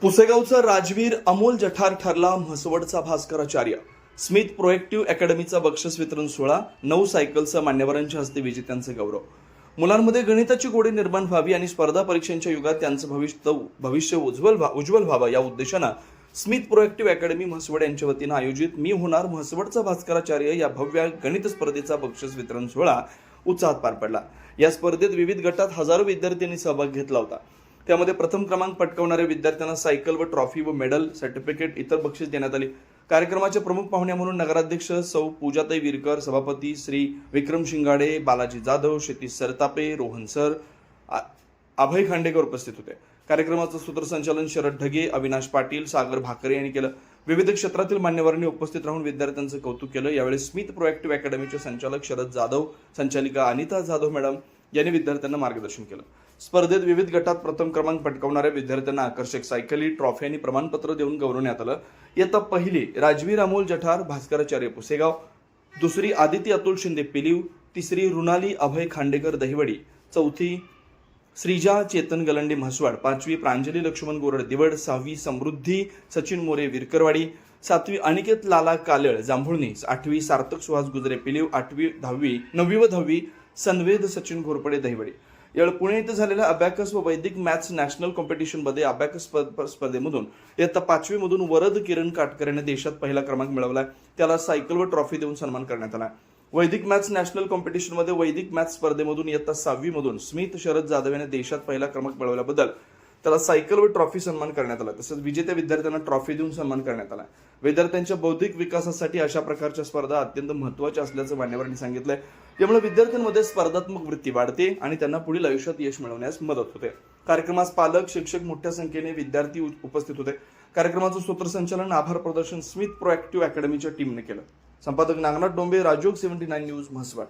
पुसेगावचा राजवीर अमोल जठार ठरला म्हसवडचा Bhaskaracharya. Smith proactive अकॅडमीचा बक्षीस वितरण सोहळा, 9 सायकलसह मान्यवरांच्या हस्ते विजेत्यांचे गौरव. मुलांमध्ये गणिताची गोडी निर्माण व्हावी आणि स्पर्धा परीक्षांच्या युगात त्यांचं भविष्य उज्ज्वल व्हावं या उद्देशानं स्मिथ प्रोएक्टिव्ह अकॅडमी म्हसवड यांच्या वतीनं आयोजित मी होणार म्हसवडचा भास्कराचार्य या भव्य गणित स्पर्धेचा बक्षीस वितरण सोहळा उत्साहात पार पडला. या स्पर्धेत विविध गटात हजारो विद्यार्थ्यांनी सहभाग घेतला होता. त्यामध्ये प्रथम क्रमांक पटकावणाऱ्या विद्यार्थ्यांना सायकल व ट्रॉफी व मेडल, सर्टिफिकेट, इतर बक्षीस देण्यात आले. कार्यक्रमाचे प्रमुख पाहुणे म्हणून नगराध्यक्ष सौ पूजाताई विरकर, सभापती श्री विक्रम शिंगाडे, बालाजी जाधव, क्षितिज सरतापे, रोहन सर, अभय खांडेकर उपस्थित होते. कार्यक्रमाचं सूत्रसंचालन शरद ढगे, अविनाश पाटील, सागर भाकरे यांनी केलं. विविध क्षेत्रातील मान्यवरांनी उपस्थित राहून विद्यार्थ्यांचं कौतुक केलं. यावेळी स्मिथ प्रोएक्टिव्ह अकॅडमीचे संचालक शरद जाधव, संचालिका अनिता जाधव मॅडम यांनी विद्यार्थ्यांना मार्गदर्शन केलं. स्पर्धेत विविध गटात प्रथम क्रमांक पटकावणाऱ्या विद्यार्थ्यांना आकर्षक सायकली, ट्रॉफी आणि प्रमाणपत्र देऊन गौरवण्यात आलं. इयत्ता पहिली राजवीर अमोल जठार भास्कराचार्य पुसेगाव, दुसरी आदिती अतुल शिंदे पिलीव, तिसरी रुणाली अभय खांडेकर दहिवडी, चौथी श्रीजा चेतन गलंडे म्हसवाड, पाचवी प्रांजली लक्ष्मण गोरड दिवड, सहावी समृद्धी सचिन मोरे विरकरवाडी, सातवी अनिकेत लाला कालळ जांभुळणी, आठवी सार्थक सुहास गुजरे पिलीव, नववी व 10वी सनवेद सचिन घोरपडे दहिवडी. यावेळी पुणे येथे झालेल्या अबॅकस व वैदिक मॅथ्स नॅशनल कॉम्पिटिशनमध्ये अबॅकस स्पर्धेमधून इयत्ता 5वी मधून वरद किरण काटकर याने देशात पहिला क्रमांक मिळवला. त्याला सायकल व ट्रॉफी देऊन सन्मान करण्यात आला. वैदिक मॅथ्स नॅशनल कॉम्पिटिशनमध्ये वैदिक मॅथ्स स्पर्धेमधून इयत्ता 6वी मधून स्मिथ शरद जाधव याने देशात पहिला क्रमांक मिळवल्याबद्दल त्याला सायकल व ट्रॉफी सन्मान करण्यात आला. तसंच विजेत्या विद्यार्थ्यांना ट्रॉफी देऊन सन्मान करण्यात आला. विद्यार्थ्यांच्या बौद्धिक विकासासाठी अशा प्रकारच्या स्पर्धा अत्यंत महत्त्वाच्या असल्याचं मान्यवरांनी सांगितलंय. यामुळे विद्यार्थ्यांमध्ये स्पर्धात्मक वृत्ती वाढते आणि त्यांना पुढील आयुष्यात यश मिळवण्यास मदत होते. कार्यक्रमास पालक, शिक्षक, मोठ्या संख्येने विद्यार्थी उपस्थित होते. कार्यक्रमाचं सूत्रसंचालन, आभार प्रदर्शन स्मिथ प्रोएक्टिव्ह अकॅडमीच्या टीमने केलं. संपादक नागनाथ डोंबे, राजयोग 79 न्यूज म्हसवड.